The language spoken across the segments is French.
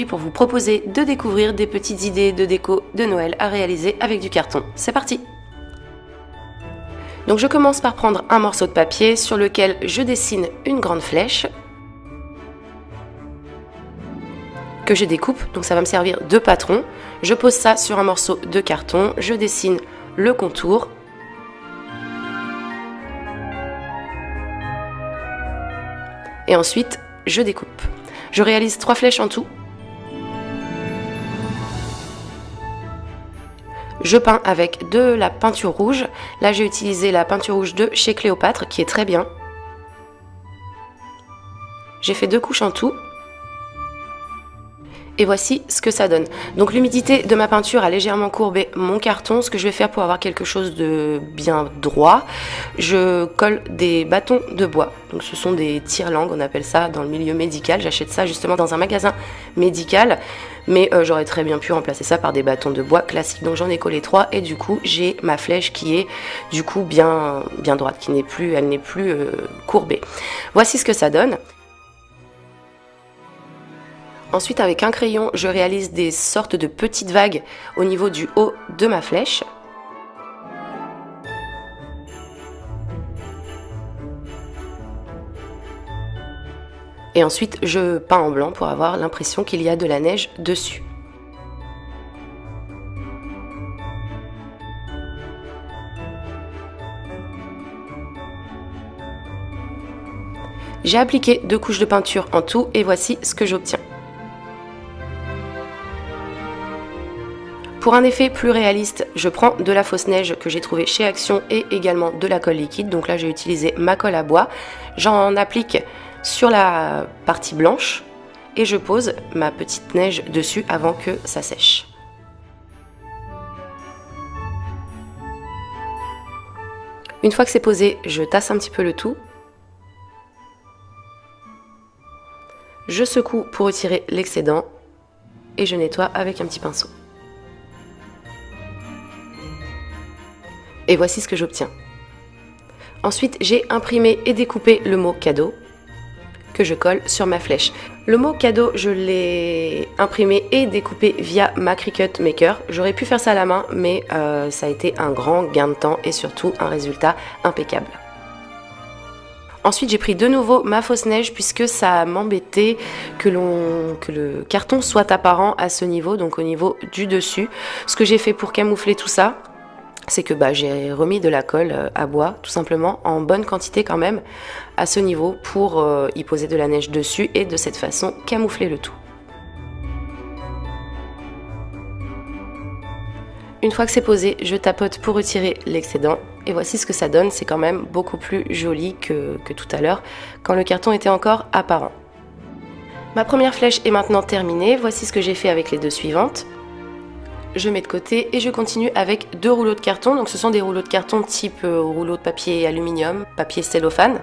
Pour vous proposer de découvrir des petites idées de déco de Noël à réaliser avec du carton. C'est parti! Donc je commence par prendre un morceau de papier sur lequel je dessine une grande flèche que je découpe, donc ça va me servir de patron. Je pose ça sur un morceau de carton, je dessine le contour. Et ensuite, je découpe. Je réalise 3 flèches en tout. Je peins avec de la peinture rouge. Là, j'ai utilisé la peinture rouge de chez Cléopâtre, qui est très bien. J'ai fait 2 couches en tout. Et voici ce que ça donne. Donc l'humidité de ma peinture a légèrement courbé mon carton. Ce que je vais faire pour avoir quelque chose de bien droit, je colle des bâtons de bois. Donc ce sont des tire-langues, on appelle ça dans le milieu médical. J'achète ça justement dans un magasin médical. Mais j'aurais très bien pu remplacer ça par des bâtons de bois classiques. Donc j'en ai collé 3 et du coup j'ai ma flèche qui est du coup bien droite, elle n'est plus courbée. Voici ce que ça donne. Ensuite, avec un crayon, je réalise des sortes de petites vagues au niveau du haut de ma flèche. Et ensuite, je peins en blanc pour avoir l'impression qu'il y a de la neige dessus. J'ai appliqué 2 couches de peinture en tout et voici ce que j'obtiens. Pour un effet plus réaliste, je prends de la fausse neige que j'ai trouvée chez Action et également de la colle liquide. Donc là, j'ai utilisé ma colle à bois. J'en applique sur la partie blanche et je pose ma petite neige dessus avant que ça sèche. Une fois que c'est posé, je tasse un petit peu le tout. Je secoue pour retirer l'excédent et je nettoie avec un petit pinceau. Et voici ce que j'obtiens. Ensuite, j'ai imprimé et découpé le mot cadeau que je colle sur ma flèche. Le mot cadeau, je l'ai imprimé et découpé via ma Cricut Maker. J'aurais pu faire ça à la main, mais ça a été un grand gain de temps et surtout un résultat impeccable. Ensuite, j'ai pris de nouveau ma fausse neige puisque ça m'embêtait que le carton soit apparent à ce niveau, donc au niveau du dessus. Ce que j'ai fait pour camoufler tout ça, c'est que j'ai remis de la colle à bois, tout simplement, en bonne quantité quand même, à ce niveau, pour y poser de la neige dessus et de cette façon camoufler le tout. Une fois que c'est posé, je tapote pour retirer l'excédent et voici ce que ça donne. C'est quand même beaucoup plus joli que tout à l'heure, quand le carton était encore apparent. Ma première flèche est maintenant terminée, voici ce que j'ai fait avec les 2 suivantes. Je mets de côté et je continue avec 2 rouleaux de carton. Donc ce sont des rouleaux de carton type rouleau de papier aluminium, papier cellophane,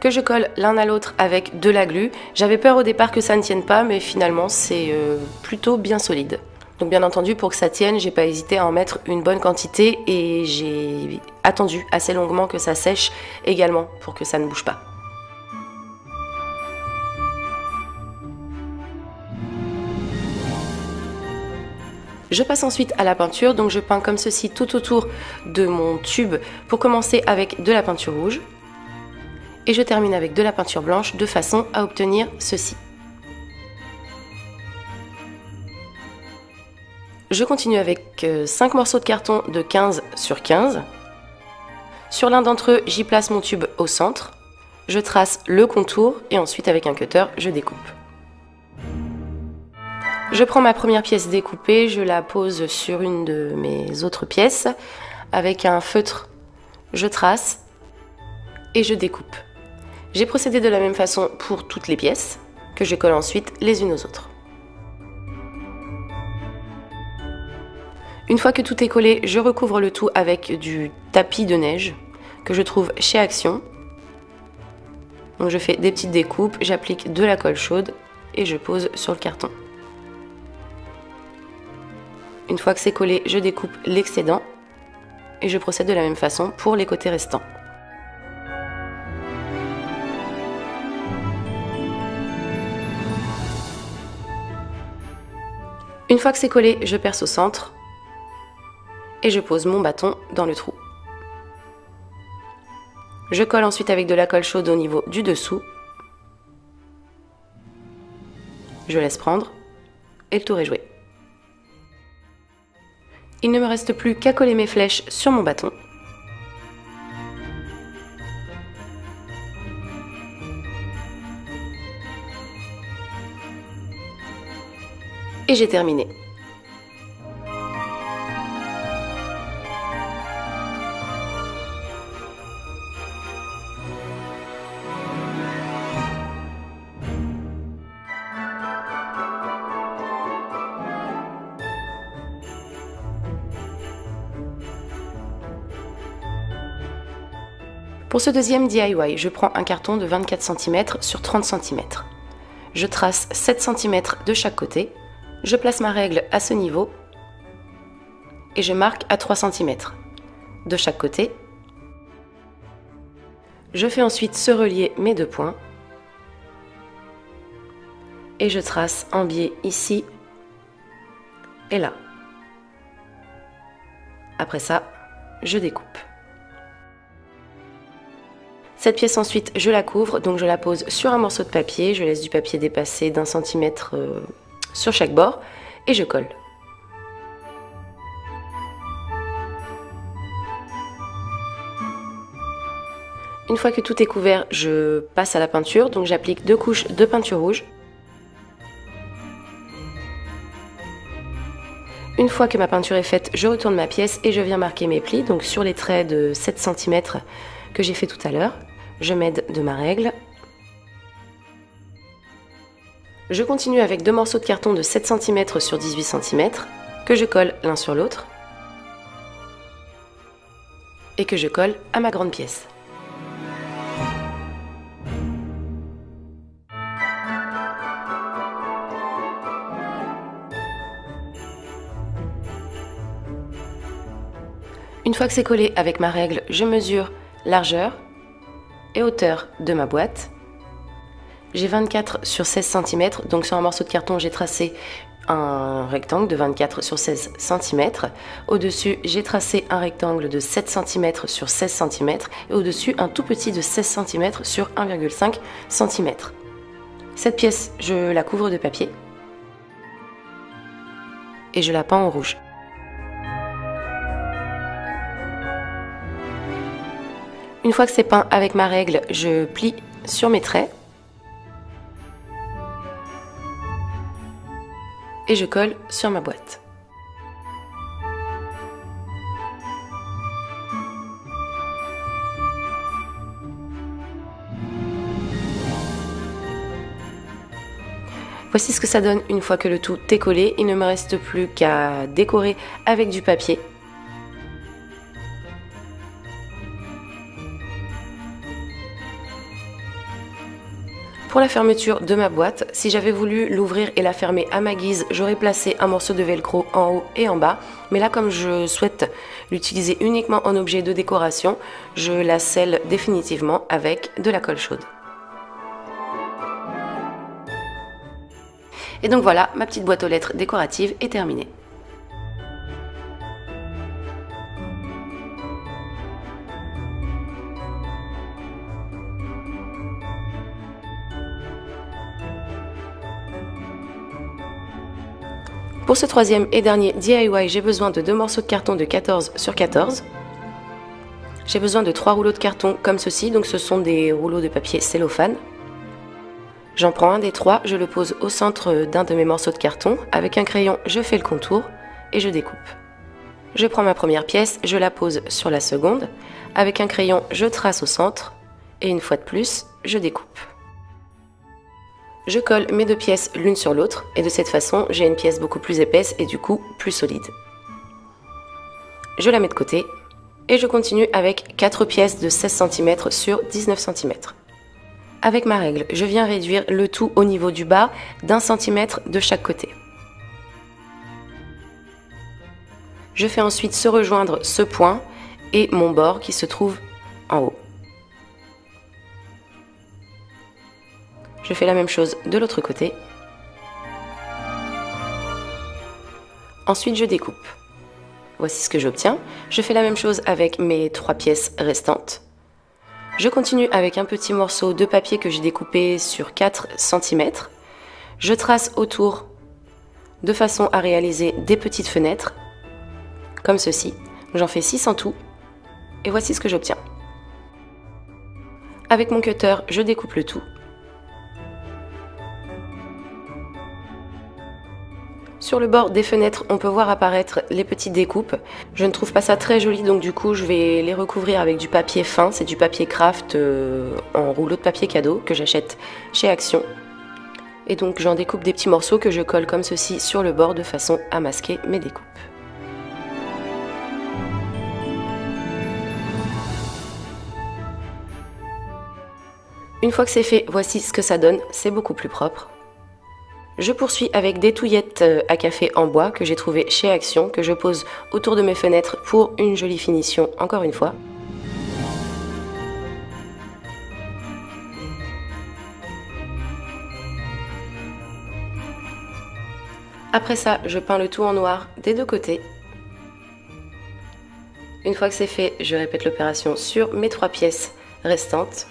que je colle l'un à l'autre avec de la glu. J'avais peur au départ que ça ne tienne pas, mais finalement c'est plutôt bien solide. Donc bien entendu, pour que ça tienne, j'ai pas hésité à en mettre une bonne quantité et j'ai attendu assez longuement que ça sèche également pour que ça ne bouge pas. Je passe ensuite à la peinture, donc je peins comme ceci tout autour de mon tube pour commencer avec de la peinture rouge. Et je termine avec de la peinture blanche de façon à obtenir ceci. Je continue avec 5 morceaux de carton de 15 sur 15. Sur l'un d'entre eux, j'y place mon tube au centre. Je trace le contour et ensuite avec un cutter, je découpe. Je prends ma première pièce découpée, je la pose sur une de mes autres pièces. Avec un feutre, je trace et je découpe. J'ai procédé de la même façon pour toutes les pièces, que je colle ensuite les unes aux autres. Une fois que tout est collé, je recouvre le tout avec du tapis de neige que je trouve chez Action. Donc je fais des petites découpes, j'applique de la colle chaude et je pose sur le carton. Une fois que c'est collé, je découpe l'excédent et je procède de la même façon pour les côtés restants. Une fois que c'est collé, je perce au centre et je pose mon bâton dans le trou. Je colle ensuite avec de la colle chaude au niveau du dessous. Je laisse prendre et le tour est joué. Il ne me reste plus qu'à coller mes flèches sur mon bâton. Et j'ai terminé. Pour ce deuxième DIY, je prends un carton de 24 cm sur 30 cm. Je trace 7 cm de chaque côté, je place ma règle à ce niveau et je marque à 3 cm de chaque côté. Je fais ensuite se relier mes deux points et je trace un biais ici et là. Après ça, je découpe. Cette pièce ensuite, je la couvre, donc je la pose sur un morceau de papier, je laisse du papier dépasser d'1 centimètre sur chaque bord et je colle. Une fois que tout est couvert, je passe à la peinture, donc j'applique 2 couches de peinture rouge. Une fois que ma peinture est faite, je retourne ma pièce et je viens marquer mes plis, donc sur les traits de 7 cm que j'ai fait tout à l'heure. Je m'aide de ma règle. Je continue avec 2 morceaux de carton de 7 cm sur 18 cm que je colle l'un sur l'autre et que je colle à ma grande pièce. Une fois que c'est collé avec ma règle, je mesure largeur et hauteur de ma boîte. J'ai 24 sur 16 cm, donc sur un morceau de carton, j'ai tracé un rectangle de 24 sur 16 cm. Au-dessus, j'ai tracé un rectangle de 7 cm sur 16 cm et au-dessus, un tout petit de 16 cm sur 1,5 cm. Cette pièce, je la couvre de papier et je la peins en rouge. Une fois que c'est peint avec ma règle, je plie sur mes traits et je colle sur ma boîte. Voici ce que ça donne une fois que le tout est collé. Il ne me reste plus qu'à décorer avec du papier. Pour la fermeture de ma boîte, si j'avais voulu l'ouvrir et la fermer à ma guise, j'aurais placé un morceau de velcro en haut et en bas. Mais là, comme je souhaite l'utiliser uniquement en objet de décoration, je la scelle définitivement avec de la colle chaude. Et donc voilà, ma petite boîte aux lettres décorative est terminée. Pour ce troisième et dernier DIY, j'ai besoin de 2 morceaux de carton de 14 sur 14. J'ai besoin de 3 rouleaux de carton comme ceci, donc ce sont des rouleaux de papier cellophane. J'en prends un des 3, je le pose au centre d'un de mes morceaux de carton. Avec un crayon, je fais le contour et je découpe. Je prends ma première pièce, je la pose sur la seconde. Avec un crayon, je trace au centre et une fois de plus, je découpe. Je colle mes 2 pièces l'une sur l'autre et de cette façon, j'ai une pièce beaucoup plus épaisse et du coup plus solide. Je la mets de côté et je continue avec 4 pièces de 16 cm sur 19 cm. Avec ma règle, je viens réduire le tout au niveau du bas d'1 cm de chaque côté. Je fais ensuite se rejoindre ce point et mon bord qui se trouve en haut. Je fais la même chose de l'autre côté. Ensuite, je découpe. Voici ce que j'obtiens. Je fais la même chose avec mes 3 pièces restantes. Je continue avec un petit morceau de papier que j'ai découpé sur 4 cm. Je trace autour de façon à réaliser des petites fenêtres, comme ceci. J'en fais 6 en tout, et voici ce que j'obtiens. Avec mon cutter, je découpe le tout. Sur le bord des fenêtres, on peut voir apparaître les petites découpes. Je ne trouve pas ça très joli, donc du coup, je vais les recouvrir avec du papier fin. C'est du papier craft en rouleau de papier cadeau que j'achète chez Action. Et donc, j'en découpe des petits morceaux que je colle comme ceci sur le bord de façon à masquer mes découpes. Une fois que c'est fait, voici ce que ça donne. C'est beaucoup plus propre. Je poursuis avec des touillettes à café en bois que j'ai trouvées chez Action, que je pose autour de mes fenêtres pour une jolie finition, encore une fois. Après ça, je peins le tout en noir des deux côtés. Une fois que c'est fait, je répète l'opération sur mes 3 pièces restantes.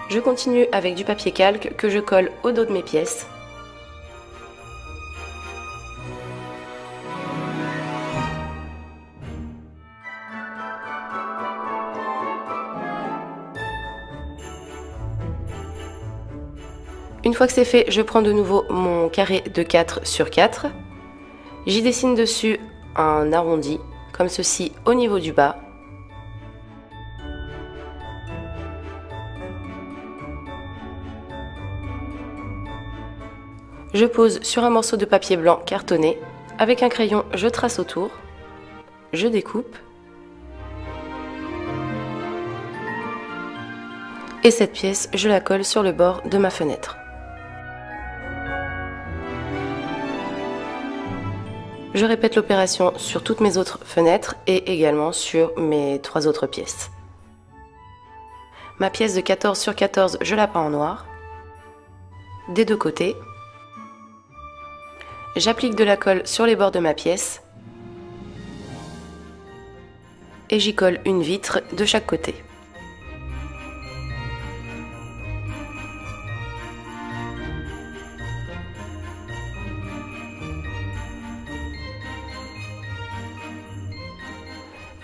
Je continue avec du papier calque que je colle au dos de mes pièces. Une fois que c'est fait, je prends de nouveau mon carré de 4 sur 4. J'y dessine dessus un arrondi, comme ceci au niveau du bas. Je pose sur un morceau de papier blanc cartonné. Avec un crayon, je trace autour. Je découpe. Et cette pièce, je la colle sur le bord de ma fenêtre. Je répète l'opération sur toutes mes autres fenêtres et également sur mes 3 autres pièces. Ma pièce de 14 sur 14, je la peins en noir. Des deux côtés. J'applique de la colle sur les bords de ma pièce et j'y colle une vitre de chaque côté.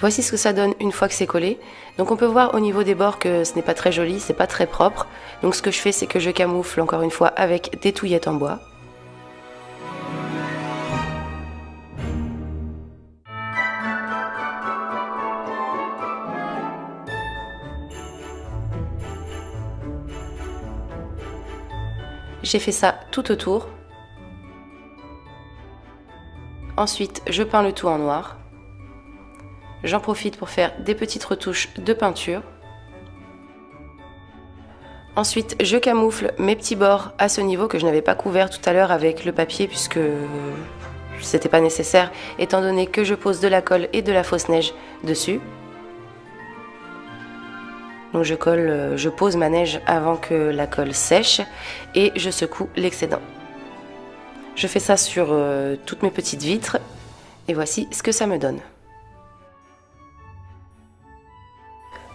Voici ce que ça donne une fois que c'est collé. Donc on peut voir au niveau des bords que ce n'est pas très joli, c'est pas très propre. Donc ce que je fais, c'est que je camoufle encore une fois avec des touillettes en bois. J'ai fait ça tout autour. Ensuite, je peins le tout en noir. J'en profite pour faire des petites retouches de peinture. Ensuite, je camoufle mes petits bords à ce niveau que je n'avais pas couvert tout à l'heure avec le papier puisque c'était pas nécessaire étant donné que je pose de la colle et de la fausse neige dessus. Donc je pose ma neige avant que la colle sèche et je secoue l'excédent. Je fais ça sur toutes mes petites vitres et voici ce que ça me donne.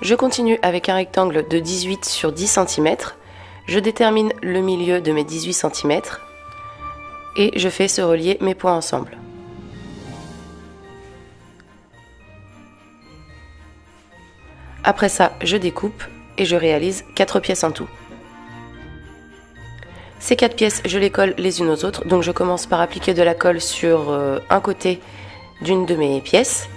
Je continue avec un rectangle de 18 sur 10 cm. Je détermine le milieu de mes 18 cm et je fais se relier mes points ensemble. Après ça, je découpe et je réalise 4 pièces en tout. Ces 4 pièces, je les colle les unes aux autres. Donc je commence par appliquer de la colle sur un côté d'une de mes pièces.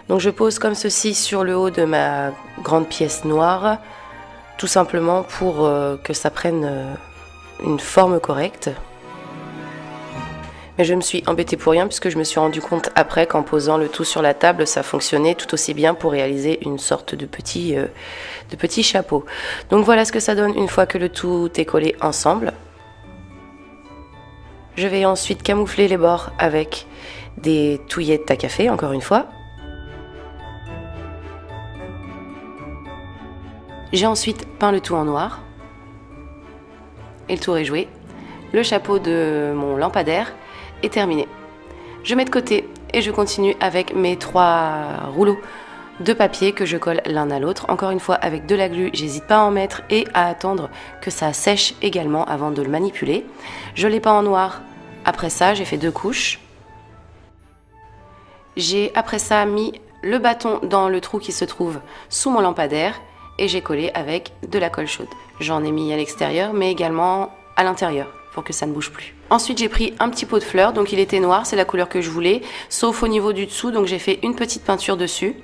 Donc je pose comme ceci sur le haut de ma grande pièce noire, tout simplement pour que ça prenne une forme correcte. Mais je me suis embêtée pour rien puisque je me suis rendu compte après qu'en posant le tout sur la table, ça fonctionnait tout aussi bien pour réaliser une sorte de petit chapeau. Donc voilà ce que ça donne une fois que le tout est collé ensemble. Je vais ensuite camoufler les bords avec des touillettes à café, encore une fois. J'ai ensuite peint le tout en noir. Et le tour est joué. le chapeau de mon lampadaire est terminé. Je mets de côté et je continue avec mes 3 rouleaux de papier que je colle l'un à l'autre. Encore une fois avec de la glu, j'hésite pas à en mettre et à attendre que ça sèche également avant de le manipuler. Je l'ai peint en noir. Après ça, j'ai fait 2 couches. J'ai après ça mis le bâton dans le trou qui se trouve sous mon lampadaire et j'ai collé avec de la colle chaude. J'en ai mis à l'extérieur mais également à l'intérieur pour que ça ne bouge plus. Ensuite j'ai pris un petit pot de fleurs, donc il était noir, c'est la couleur que je voulais, sauf au niveau du dessous, donc j'ai fait une petite peinture dessus.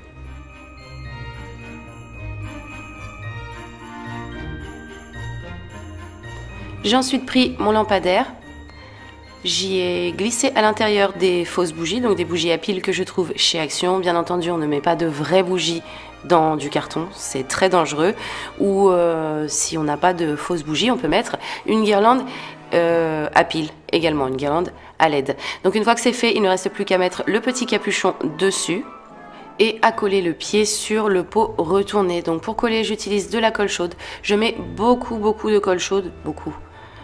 J'ai ensuite pris mon lampadaire. J'y ai glissé à l'intérieur des fausses bougies, donc des bougies à piles que je trouve chez Action. Bien entendu, on ne met pas de vraies bougies dans du carton, c'est très dangereux. Ou si on n'a pas de fausses bougies, on peut mettre une guirlande à piles, également une guirlande à LED. Donc une fois que c'est fait, il ne reste plus qu'à mettre le petit capuchon dessus et à coller le pied sur le pot retourné. Donc pour coller, j'utilise de la colle chaude. Je mets beaucoup de colle chaude, beaucoup.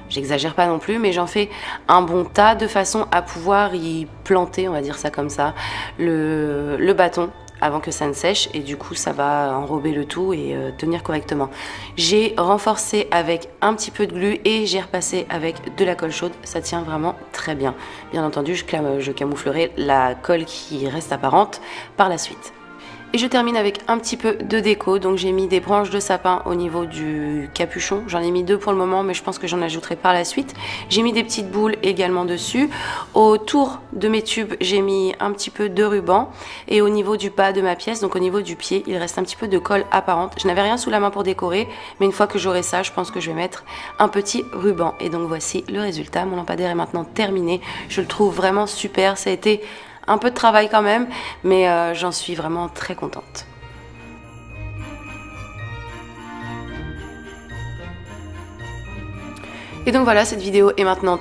J'exagère pas non plus, mais j'en fais un bon tas de façon à pouvoir y planter, on va dire ça comme ça, le bâton avant que ça ne sèche et du coup ça va enrober le tout et tenir correctement. J'ai renforcé avec un petit peu de glu et j'ai repassé avec de la colle chaude, ça tient vraiment très bien. Bien entendu, je camouflerai la colle qui reste apparente par la suite. Et je termine avec un petit peu de déco, donc j'ai mis des branches de sapin au niveau du capuchon, j'en ai mis 2 pour le moment mais je pense que j'en ajouterai par la suite. J'ai mis des petites boules également dessus, autour de mes tubes j'ai mis un petit peu de ruban et au niveau du bas de ma pièce, donc au niveau du pied, il reste un petit peu de colle apparente. Je n'avais rien sous la main pour décorer, mais une fois que j'aurai ça, je pense que je vais mettre un petit ruban. Et donc voici le résultat, mon lampadaire est maintenant terminé, je le trouve vraiment super, ça a été un peu de travail quand même, mais j'en suis vraiment très contente. Et donc voilà, cette vidéo est maintenant